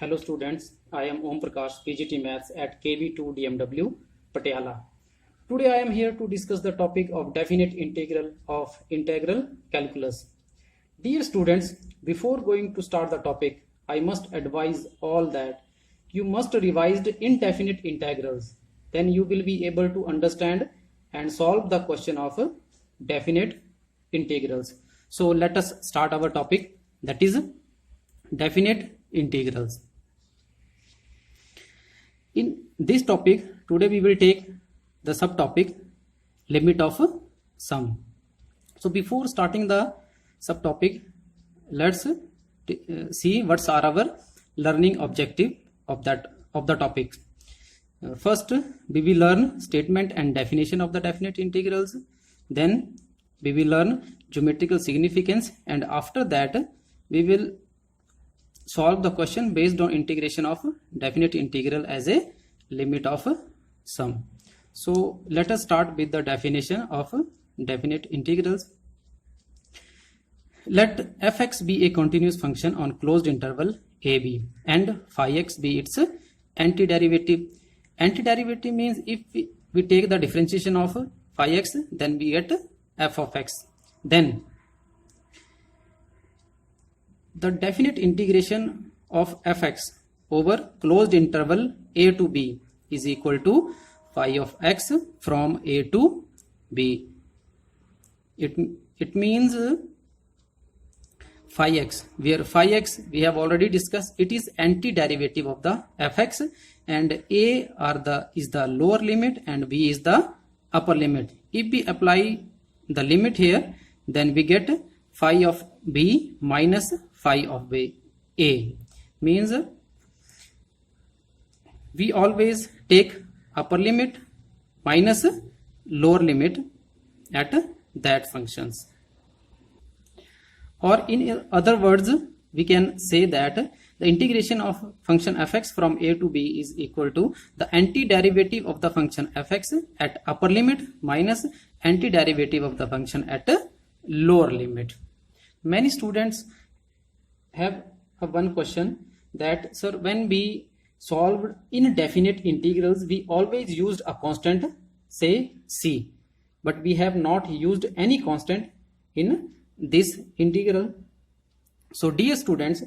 Hello students, I am Om Prakash, PGT Maths at KB2 DMW, Patiala. Today I am here to discuss the topic of definite integral of integral calculus. Dear students, before going to start the topic, I must advise all that you must revise indefinite integrals. Then you will be able to understand and solve the question of definite integrals. So let us start our topic, that is definite integrals. In this topic, today we will take the subtopic limit of sum. So before starting the subtopic, let's see what are our learning objective of the topic. First, we will learn statement and definition of the definite integrals. Then we will learn geometrical significance, and after that we will solve the question based on integration of definite integral as a limit of sum. So let us start with the definition of definite integrals. Let fx be a continuous function on closed interval ab and phi x be its antiderivative. Antiderivative means if we take the differentiation of phi x, then we get f of x. Then the definite integration of fx over closed interval a to b is equal to phi of x from a to b. It means phi x, where phi x we have already discussed, it is antiderivative of the fx, and a is the lower limit and b is the upper limit. If we apply the limit here, then we get phi of b minus phi of a. Means we always take upper limit minus lower limit at that functions. Or in other words, we can say that the integration of function fx from a to b is equal to the antiderivative of the function fx at upper limit minus antiderivative of the function at lower limit. Many students have one question that, sir, when we solved indefinite integrals, we always used a constant, say c, but we have not used any constant in this integral. So dear students,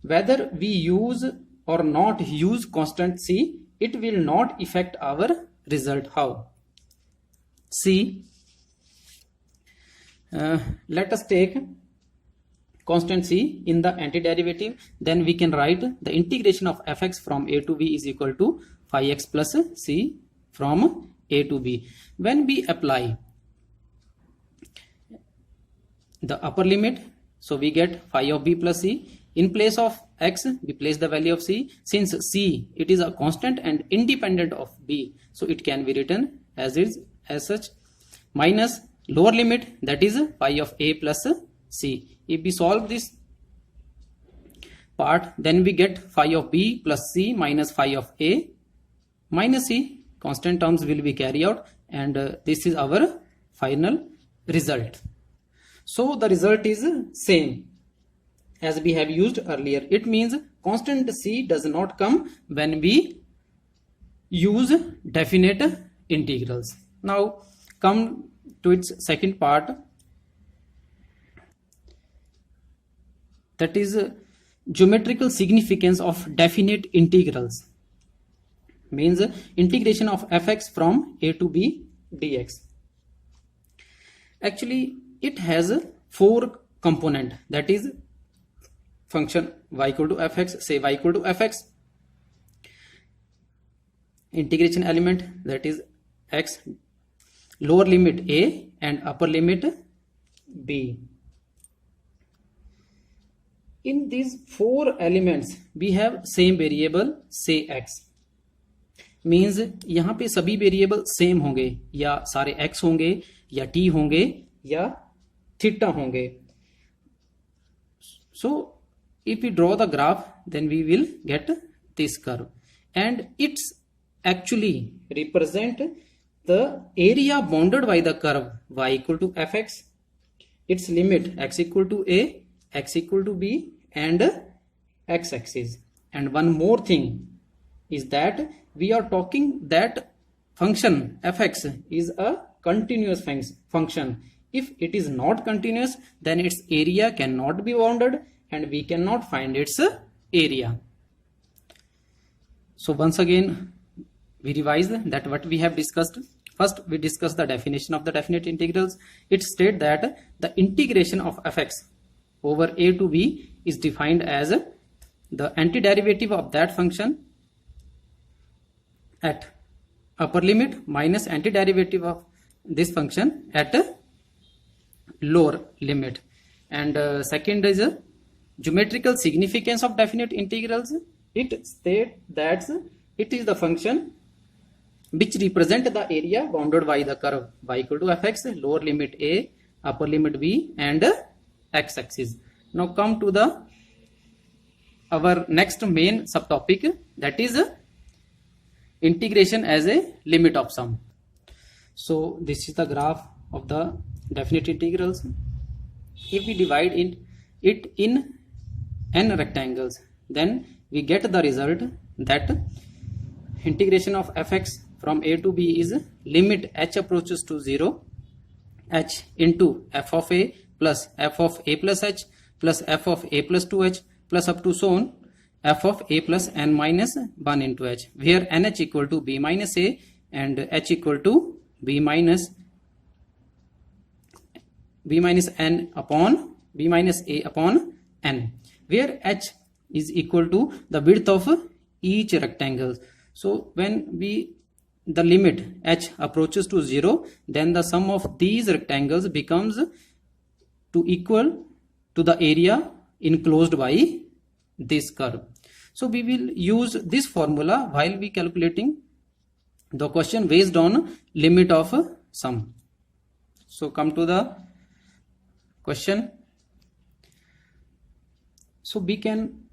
whether we use or not use constant c, it will not affect our result. How? See, let us take constant c in the antiderivative, then we can write the integration of fx from a to b is equal to phi x plus c from a to b. When we apply the upper limit, so we get phi of b plus c. In place of x, we place the value of c. Since c, it is a constant and independent of b, so it can be written as such, minus lower limit, that is phi of a plus c. If we solve this part, then we get phi of b plus c minus phi of a minus c. Constant terms will be carried out, and this is our final result. So the result is same as we have used earlier. It means constant c does not come when we use definite integrals. Now come to its second part, that is geometrical significance of definite integrals. Means integration of fx from a to b dx. Actually it has 4 component, that is function y equal to fx, say y equal to fx, integration element, that is x, lower limit a and upper limit b. In these 4 elements we have same variable, say x. Means यहाँ पे सभी variable same होंगे, या सारे x होंगे, या t होंगे, या थीटा होंगे. So if we draw the graph, then we will get this curve, and it's actually represent the area bounded by the curve y equal to fx, its limit x equal to a, x equal to b, and x axis. And one more thing is that we are talking that function fx is a continuous function. If it is not continuous, then its area cannot be bounded and we cannot find its area. So once again, we revise that what we have discussed. First, we discussed the definition of the definite integrals. It states that the integration of fx over a to b is defined as the antiderivative of that function at upper limit minus antiderivative of this function at lower limit. And second is geometrical significance of definite integrals. It states that it is the function which represent the area bounded by the curve y equal to fx, lower limit a, upper limit b, and x-axis. Now come to our next main subtopic, that is integration as a limit of sum. So this is the graph of the definite integrals. If we divide it in n rectangles, then we get the result that integration of fx from a to b is limit h approaches to 0, h into f of a plus f of a plus h plus f of a plus 2h plus up to so on f of a plus n minus 1 into h, where nh equal to b minus a and h equal to b minus n upon b minus a upon n, where h is equal to the width of each rectangle. So when the limit h approaches to 0, then the sum of these rectangles becomes to equal to the area enclosed by this curve. So we will use this formula while we calculating the question based on limit of sum. So come to the question. So we can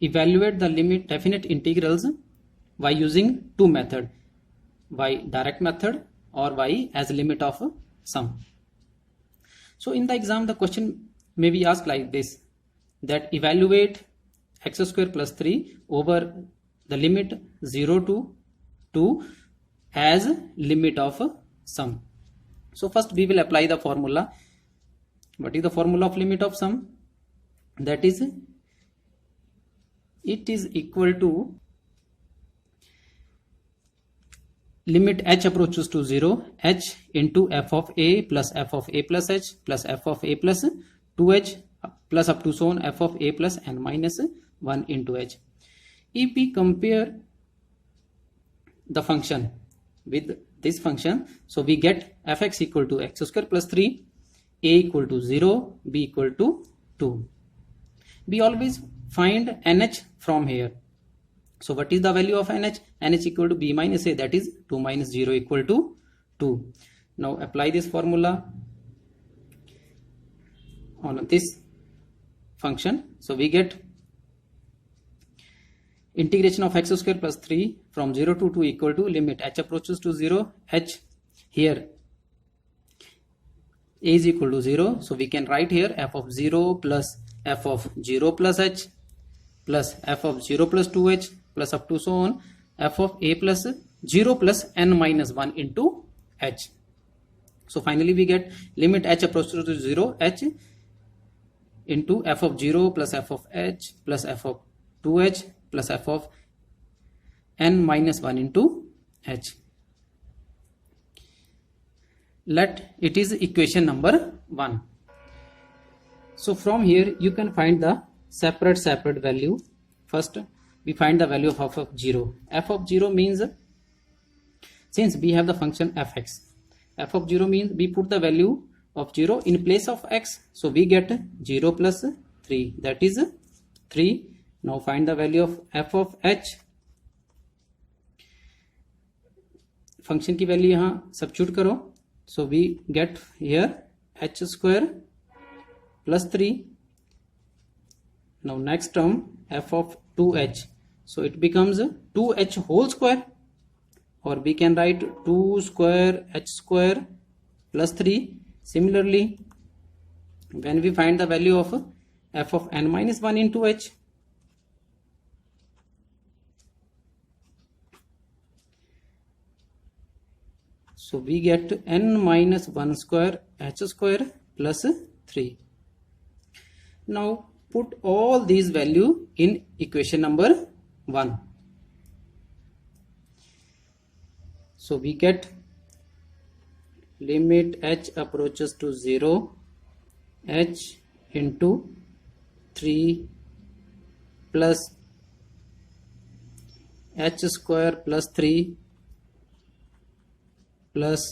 evaluate the limit definite integrals by using two methods, by direct method or by as limit of sum. So in the exam, the question may be asked like this, that evaluate x square plus 3 over the limit 0 to 2 as limit of sum. So first we will apply the formula. What is the formula of limit of sum? That is, it is equal to limit h approaches to 0, h into f of a plus f of a plus h plus f of a plus 2h plus up to so on f of a plus n minus 1 into h. If we compare the function with this function, so we get fx equal to x square plus 3, a equal to 0, b equal to 2. We always find nh from here. So what is the value of nh? Nh equal to b minus a, that is 2 minus 0 equal to 2. Now apply this formula on this function. So we get integration of x square plus 3 from 0 to 2 equal to limit h approaches to 0, h here a is equal to 0. So we can write here f of 0 plus f of 0 plus h plus f of 0 plus 2h plus up to so on f of a plus 0 plus n minus 1 into h. So finally we get limit h approaches to 0, h into f of 0 plus f of h plus f of 2h plus f of n minus 1 into h. Let it is equation number 1. So from here you can find the separate value. First we find the value of f of 0. F of 0 means, since we have the function fx, f of 0 means we put the value of 0 in place of x. So we get 0 plus 3, that is 3. Now find the value of f of h. Function की value यहाँ substitute करो. So we get here h square plus 3. Now next term f of 2h. So it becomes 2h whole square, or we can write 2 square h square plus 3. Similarly, when we find the value of f of n minus 1 into h, So we get n minus 1 square h square plus 3. Now put all these value in equation number 1. So we get limit h approaches to 0, h into 3 plus h square plus 3 plus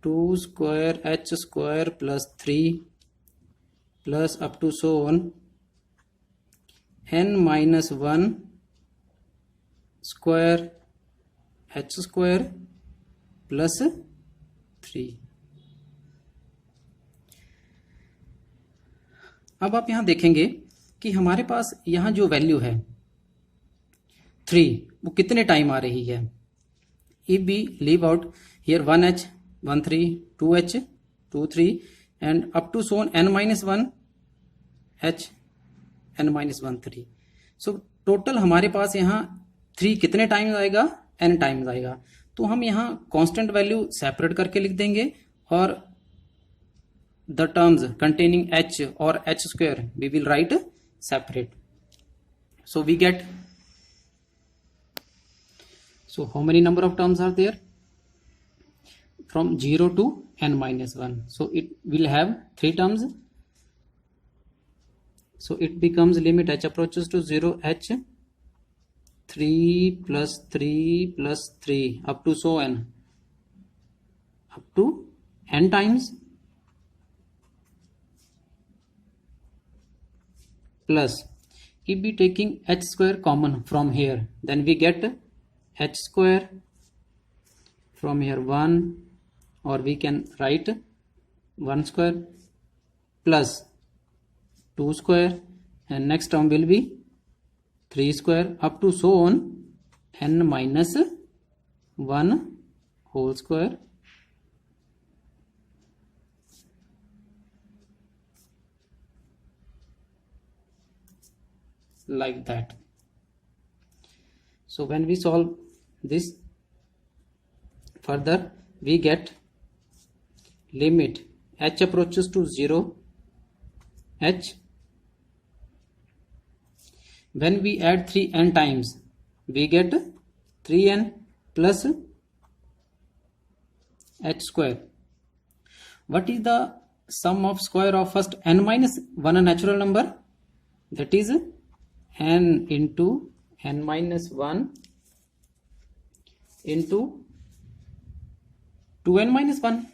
2 square h square plus 3 plus up to so on n minus 1 square h square plus 3. अब आप यहां देखेंगे कि हमारे पास यहां जो value है 3 वो कितने टाइम आ रही है. If we leave out here 1h 1 3 2h 2 3 and up to so on n minus 1 h n minus 1 3. So total हमारे पास यहाँ 3 कितने टाइम्स आएगा, n टाइम्स आएगा. तो हम यहाँ कांस्टेंट वैल्यू सेपरेट करके लिख देंगे और the terms containing h or h square we will write separate. So we get, so how many number of terms are there? From 0 to n minus 1. So it will have 3 terms. So it becomes limit h approaches to 0, h 3 plus 3 plus 3 up to so n, up to n times, plus if we taking h square common from here, then we get h square from here 1, or we can write 1 square plus 2 square, and next term will be 3 square up to so on n minus 1 whole square like that. So when we solve this further, we get limit h approaches to 0, h, when we add 3n times we get 3n plus h square. What is the sum of square of first n minus 1 a natural number? That is n into n minus 1 into 2n minus 1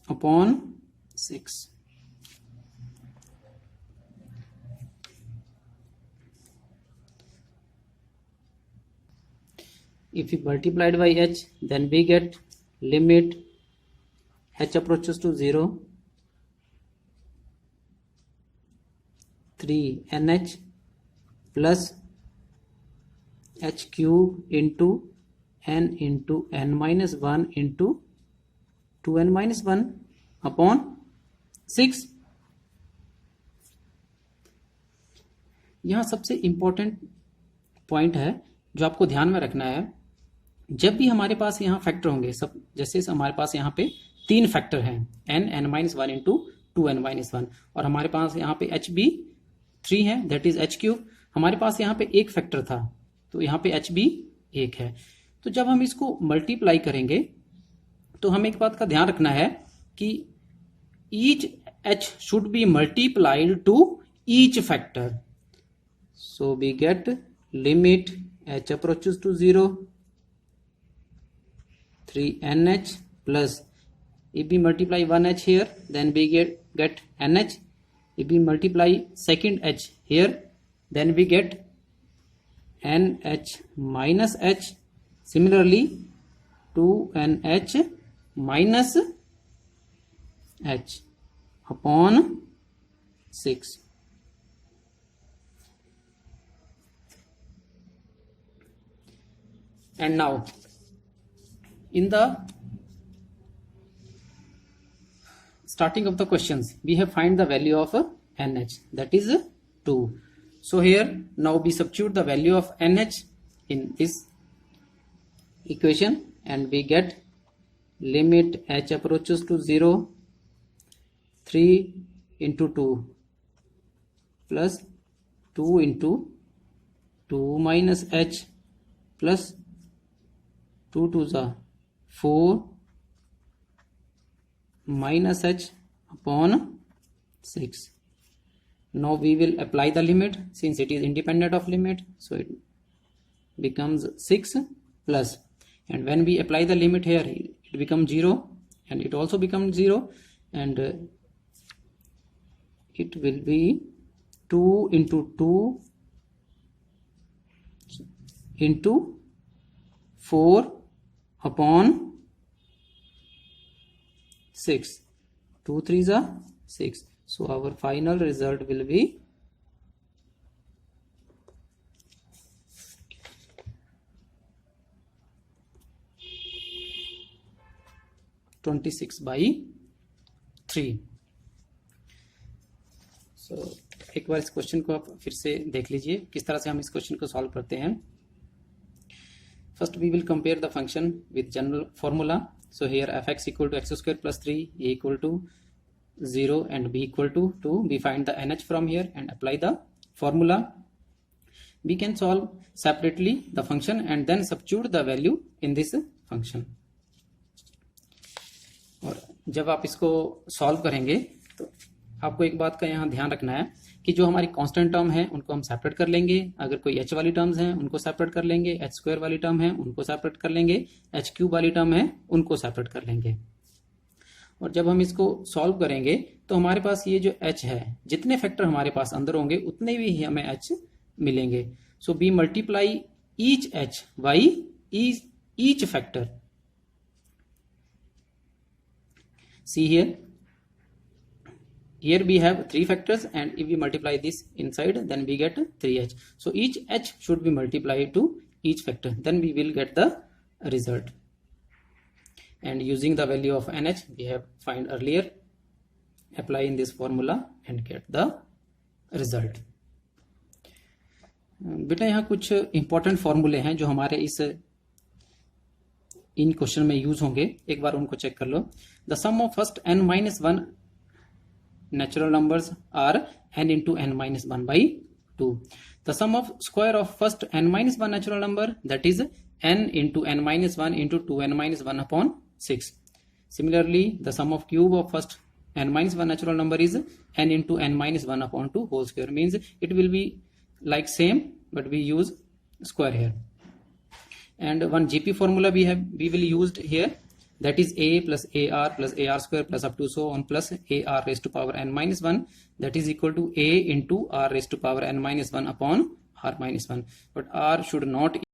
upon 6. If we multiplied by h, then we get limit h approaches to 0, 3 nh plus h cube into n minus 1 into 2n minus 1 upon 6. यहाँ सबसे important point है जो आपको ध्यान में रखना है, जब भी हमारे पास यहाँ फैक्टर होंगे, सब जैसे हमारे पास यहाँ पे 3 फैक्टर हैं, n minus 1 into 2n minus 1, और हमारे पास यहाँ पे h भी 3 है, दैट इज h क्यूब. हमारे पास यहाँ पे एक फैक्टर था तो यहाँ पे h भी 1 है. तो जब हम इसको मल्टीप्लाई करेंगे तो हमें एक बात का ध्यान रखना है कि each h should be multiplied to each factor. So we get limit h approaches to 0, 3nh plus, if we multiply 1h here, then we get nh. If we multiply second h here, then we get nh minus h. Similarly 2nh minus h upon 6. And now in the starting of the questions we have find the value of nh, that is 2. So here now we substitute the value of nh in this equation, and we get limit h approaches to 0, 3 into 2 plus 2 into 2 minus h plus 2 to the 4 minus h upon 6. Now we will apply the limit since it is independent of limit, so it becomes 6 plus, and when we apply the limit here it becomes 0 and it also becomes 0, and it will be 2 into 2 into 4 upon 6. 2 3s are 6. So our final result will be 26/3. सो एक बार इस question को आप फिर से देख लीजिए किस तरह से हम इस क्वेश्चन को सॉल्व करते हैं. First we will compare the function with general formula. So here fx equal to x square plus 3, a equal to 0 and b equal to 2. We find the nh from here and apply the formula. We can solve separately the function and then substitute the value in this function. और जब आप इसको solve करेंगे तो आपको एक बात का यहाँ ध्यान रखना है कि जो हमारी कांस्टेंट टर्म है उनको हम सेपरेट कर लेंगे. अगर कोई h वाली टर्म्स हैं उनको सेपरेट कर लेंगे, h स्क्वायर वाली टर्म है उनको सेपरेट कर लेंगे, h क्यूब वाली टर्म है उनको सेपरेट कर लेंगे. और जब हम इसको सॉल्व करेंगे तो हमारे पास ये जो h है जितने फैक्टर हमारे पास अंदर होंगे उतने भी हमें h मिलेंगे. So we multiply each h by each factor. See here we have 3 factors, and if we multiply this inside then we get 3h. So each h should be multiplied to each factor, then we will get the result. And using the value of nh we have find earlier, apply in this formula and get the result. बेटा यहाँ कुछ important फॉर्मूले हैं जो हमारे इन question में use होंगे, एक बार उनको चेक कर लो. The sum of first n minus 1 natural numbers are n into n minus 1 by 2. The sum of square of first n minus 1 natural number, that is n into n minus 1 into 2n minus 1 upon 6. Similarly, the sum of cube of first n minus 1 natural number is n into n minus 1 upon 2 whole square. Means it will be like same, but we use square here. And one GP formula we will used here, that is a plus ar plus ar square plus up to so on plus ar raised to power n minus 1, that is equal to a into r raised to power n minus 1 upon r minus 1. But r should not